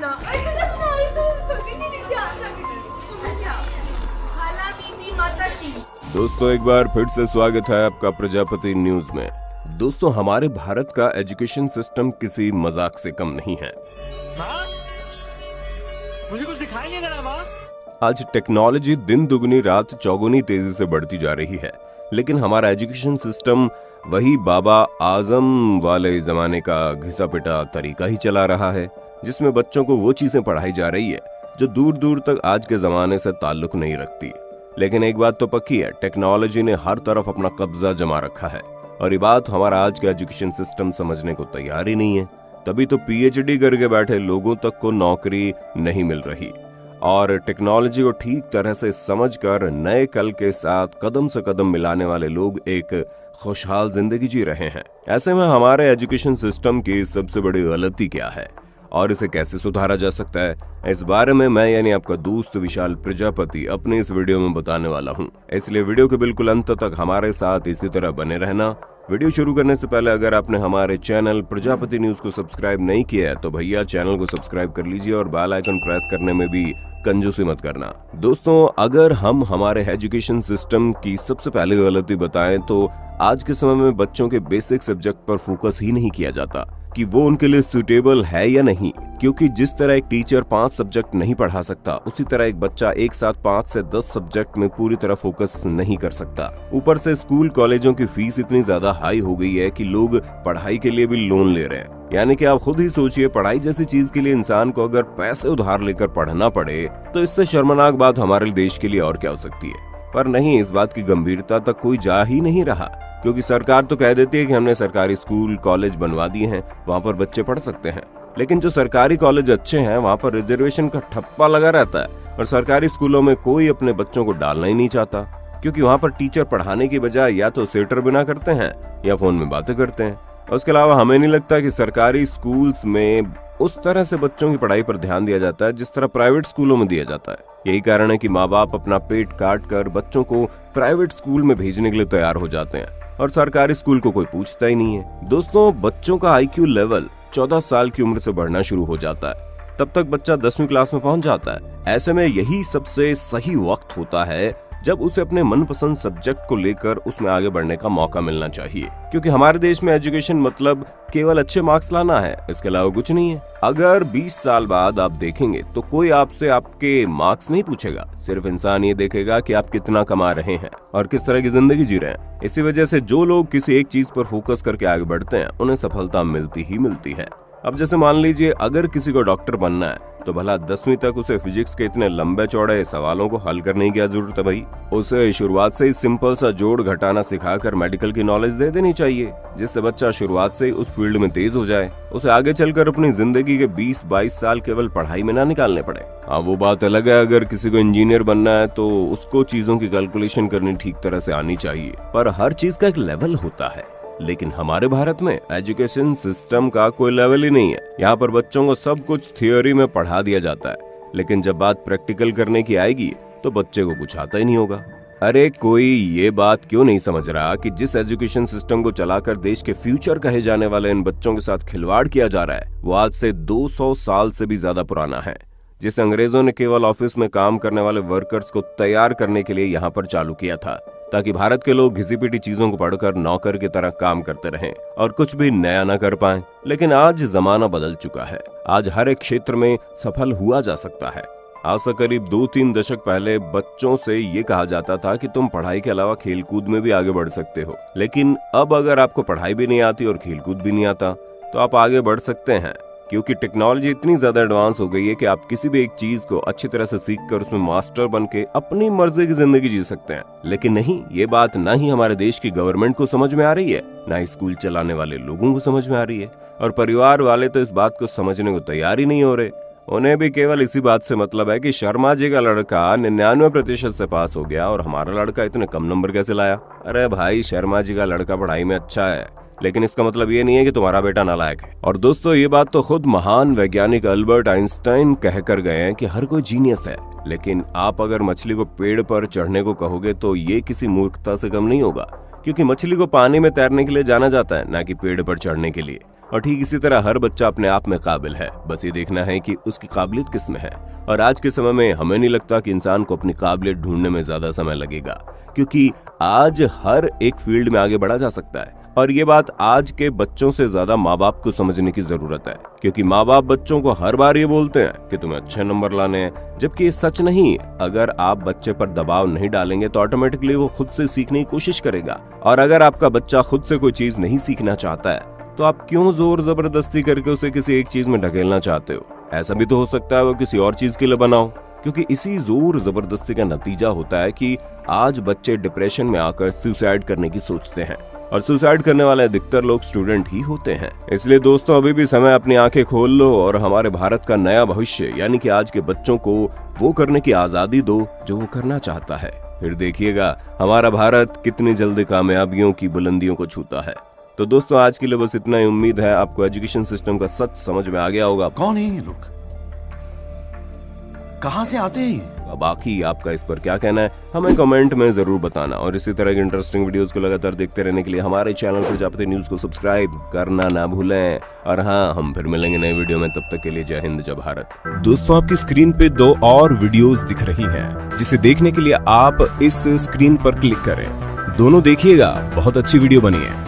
ना। खाला मीठी माता की। दोस्तों एक बार फिर से स्वागत है आपका प्रजापति न्यूज में। दोस्तों हमारे भारत का एजुकेशन सिस्टम किसी मजाक से कम नहीं है। माँ, मुझे कुछ दिखाई नहीं दे रहा माँ। आज टेक्नोलॉजी दिन दुगनी रात चौगुनी तेजी से बढ़ती जा रही है, लेकिन हमारा एजुकेशन सिस्टम वही बाबा आजम वाले जमाने का घिसा पिटा तरीका ही चला रहा है, जिसमें बच्चों को वो चीजें पढ़ाई जा रही है जो दूर दूर तक आज के जमाने से ताल्लुक नहीं रखती। लेकिन एक बात तो पक्की है, टेक्नोलॉजी ने हर तरफ अपना कब्जा जमा रखा है और ये बात हमारा आज का एजुकेशन सिस्टम समझने को तैयार ही नहीं है। तभी तो पीएचडी करके बैठे लोगों तक को नौकरी नहीं मिल रही और टेक्नोलॉजी को ठीक तरह से समझकर नए कल के साथ कदम से कदम मिलाने वाले लोग एक खुशहाल जिंदगी जी रहे हैं। ऐसे में हमारे एजुकेशन सिस्टम की सबसे बड़ी गलती क्या है और इसे कैसे सुधारा जा सकता है, इस बारे में मैं यानी आपका दोस्त विशाल प्रजापति अपने इस वीडियो में बताने वाला हूं। इसलिए वीडियो के बिल्कुल अंत तक हमारे साथ इसी तरह बने रहना। वीडियो शुरू करने से पहले अगर आपने हमारे चैनल प्रजापति न्यूज को सब्सक्राइब नहीं किया है तो भैया चैनल को सब्सक्राइब कर लीजिए और बेल आइकन प्रेस करने में भी कंजूसी मत करना। दोस्तों अगर हम हमारे एजुकेशन सिस्टम की सबसे पहली गलती बताएं तो आज के समय में बच्चों के बेसिक सब्जेक्ट पर फोकस ही नहीं किया जाता कि वो उनके लिए सुटेबल है या नहीं, क्योंकि जिस तरह एक टीचर 5 सब्जेक्ट नहीं पढ़ा सकता उसी तरह एक बच्चा एक साथ 5 से 10 सब्जेक्ट में पूरी तरह फोकस नहीं कर सकता। ऊपर से स्कूल कॉलेजों की फीस इतनी ज्यादा हाई हो गई है कि लोग पढ़ाई के लिए भी लोन ले रहे हैं। यानी कि आप खुद ही सोचिए, पढ़ाई जैसी चीज के लिए इंसान को अगर पैसे उधार लेकर पढ़ना पड़े तो इससे शर्मनाक बात हमारे देश के लिए और क्या हो सकती है। पर नहीं, इस बात की गंभीरता तक कोई जा ही नहीं रहा, क्योंकि सरकार तो कह देती है कि हमने सरकारी स्कूल कॉलेज बनवा दिए हैं, वहाँ पर बच्चे पढ़ सकते हैं। लेकिन जो सरकारी कॉलेज अच्छे हैं वहाँ पर रिजर्वेशन का ठप्पा लगा रहता है और सरकारी स्कूलों में कोई अपने बच्चों को डालना ही नहीं चाहता, क्योंकि वहाँ पर टीचर पढ़ाने की बजाय या तो सेटर बिना करते हैं या फोन में बातें करते हैं। उसके अलावा हमें नहीं लगता कि सरकारी स्कूल्स में उस तरह से बच्चों की पढ़ाई पर ध्यान दिया जाता है जिस तरह प्राइवेट स्कूलों में दिया जाता है। यही कारण है कि माँ बाप अपना पेट काट कर बच्चों को प्राइवेट स्कूल में भेजने के लिए तैयार हो जाते हैं और सरकारी स्कूल को कोई पूछता ही नहीं है। दोस्तों बच्चों का IQ लेवल 14 साल की उम्र से बढ़ना शुरू हो जाता है, तब तक बच्चा 10वीं क्लास में पहुंच जाता है। ऐसे में यही सबसे सही वक्त होता है जब उसे अपने मनपसंद सब्जेक्ट को लेकर उसमें आगे बढ़ने का मौका मिलना चाहिए, क्योंकि हमारे देश में एजुकेशन मतलब केवल अच्छे मार्क्स लाना है, इसके अलावा कुछ नहीं है। अगर 20 साल बाद आप देखेंगे तो कोई आपसे आपके मार्क्स नहीं पूछेगा, सिर्फ इंसान ये देखेगा कि आप कितना कमा रहे हैं और किस तरह की जिंदगी जी रहे हैं। इसी वजह से जो लोग किसी एक चीज पर फोकस करके आगे बढ़ते हैं उन्हें सफलता मिलती ही मिलती है। अब जैसे मान लीजिए अगर किसी को डॉक्टर बनना है तो भला 10वीं तक उसे फिजिक्स के इतने लंबे चौड़े सवालों को हल करने की क्या जरूरत है भाई। उसे शुरुआत से ही सिंपल सा जोड़ घटाना सिखाकर मेडिकल की नॉलेज दे देनी चाहिए, जिससे बच्चा शुरुआत से ही उस फील्ड में तेज हो जाए, उसे आगे चलकर अपनी जिंदगी के 20-22 साल केवल पढ़ाई में ना निकालने पड़े। हाँ वो बात अलग है, अगर किसी को इंजीनियर बनना है तो उसको चीजों की कैलकुलेशन करनी ठीक तरह से आनी चाहिए, पर हर चीज का एक लेवल होता है। लेकिन हमारे भारत में एजुकेशन सिस्टम का कोई लेवल ही नहीं है। यहाँ पर बच्चों को सब कुछ थियोरी में पढ़ा दिया जाता है, लेकिन जब बात प्रैक्टिकल करने की आएगी तो बच्चे को कुछ आता ही नहीं होगा। अरे कोई ये बात क्यों नहीं समझ रहा कि जिस एजुकेशन सिस्टम को चलाकर देश के फ्यूचर कहे जाने वाले इन बच्चों के साथ खिलवाड़ किया जा रहा है वो आज से 200 साल से भी ज्यादा पुराना है, जिसे अंग्रेजों ने केवल ऑफिस में काम करने वाले वर्कर्स को तैयार करने के लिए यहाँ पर चालू किया था, ताकि भारत के लोग घिसी पिटी चीजों को पढ़कर नौकर की तरह काम करते रहें और कुछ भी नया न कर पाएं। लेकिन आज जमाना बदल चुका है, आज हर एक क्षेत्र में सफल हुआ जा सकता है। आज से करीब 2-3 दशक पहले बच्चों से ये कहा जाता था कि तुम पढ़ाई के अलावा खेलकूद में भी आगे बढ़ सकते हो, लेकिन अब अगर आपको पढ़ाई भी नहीं आती और खेलकूद भी नहीं आता तो आप आगे बढ़ सकते हैं, क्योंकि टेक्नोलॉजी इतनी ज्यादा एडवांस हो गई है कि आप किसी भी एक चीज को अच्छी तरह से सीखकर उसमें मास्टर बन के अपनी मर्जी की जिंदगी जी सकते हैं। लेकिन नहीं, ये बात ना ही हमारे देश की गवर्नमेंट को समझ में आ रही है, ना ही स्कूल चलाने वाले लोगों को समझ में आ रही है, और परिवार वाले तो इस बात को समझने को तैयार ही नहीं हो रहे। उन्हें भी केवल इसी बात से मतलब है कि शर्मा जी का लड़का 99% से पास हो गया और हमारा लड़का इतने कम नंबर कैसे लाया। अरे भाई, शर्मा जी का लड़का पढ़ाई में अच्छा है, लेकिन इसका मतलब ये नहीं है कि तुम्हारा बेटा नालायक है। और दोस्तों ये बात तो खुद महान वैज्ञानिक अल्बर्ट आइंस्टाइन कह कर गए हैं कि हर कोई जीनियस है, लेकिन आप अगर मछली को पेड़ पर चढ़ने को कहोगे तो ये किसी मूर्खता से कम नहीं होगा, क्योंकि मछली को पानी में तैरने के लिए जाना जाता है, ना कि पेड़ पर चढ़ने के लिए। और ठीक इसी तरह हर बच्चा अपने आप में काबिल है, बस ये देखना है कि उसकी काबिलियत किस में है। और आज के समय में हमें नहीं लगता कि इंसान को अपनी काबिलियत ढूंढने में ज्यादा समय लगेगा, क्योंकि आज हर एक फील्ड में आगे बढ़ा जा सकता है। और ये बात आज के बच्चों से ज्यादा माँ बाप को समझने की जरूरत है, क्योंकि माँ बाप बच्चों को हर बार ये बोलते हैं कि तुम्हें अच्छे नंबर लाने हैं, जबकि ये सच नहीं। अगर आप बच्चे पर दबाव नहीं डालेंगे तो ऑटोमेटिकली वो खुद से सीखने की कोशिश करेगा। और अगर आपका बच्चा खुद से कोई चीज नहीं सीखना चाहता है तो आप क्यों जोर जबरदस्ती करके उसे किसी एक चीज में ढकेलना चाहते हो? ऐसा भी तो हो सकता है वो किसी और चीज के लिए बनाओ, क्योंकि इसी जोर जबरदस्ती का नतीजा होता है कि आज बच्चे डिप्रेशन में आकर सुसाइड करने की सोचते हैं, और सुसाइड करने वाले अधिकतर लोग स्टूडेंट ही होते हैं। इसलिए दोस्तों, अभी भी समय अपनी आंखें खोल लो और हमारे भारत का नया भविष्य यानी कि आज के बच्चों को वो करने की आजादी दो जो वो करना चाहता है। फिर देखिएगा हमारा भारत कितनी जल्दी कामयाबियों की बुलंदियों को छूता है। तो दोस्तों, आज के लिए बस इतना ही। उम्मीद है आपको एजुकेशन सिस्टम का सच समझ में आ गया होगा। कौन है ये लोग, कहां से आते हैं? बाकी आपका इस पर क्या कहना है हमें कमेंट में जरूर बताना, और इसी तरह की इंटरेस्टिंग वीडियोस को लगातार देखते रहने के लिए हमारे चैनल प्रजापति न्यूज को सब्सक्राइब करना ना भूलें। और हाँ, हम फिर मिलेंगे नए वीडियो में, तब तक के लिए जय हिंद जय भारत। दोस्तों, आपकी स्क्रीन पे 2 और वीडियोस दिख रही हैं, जिसे देखने के लिए आप इस स्क्रीन पर क्लिक करें। दोनों देखिएगा, बहुत अच्छी वीडियो बनी है।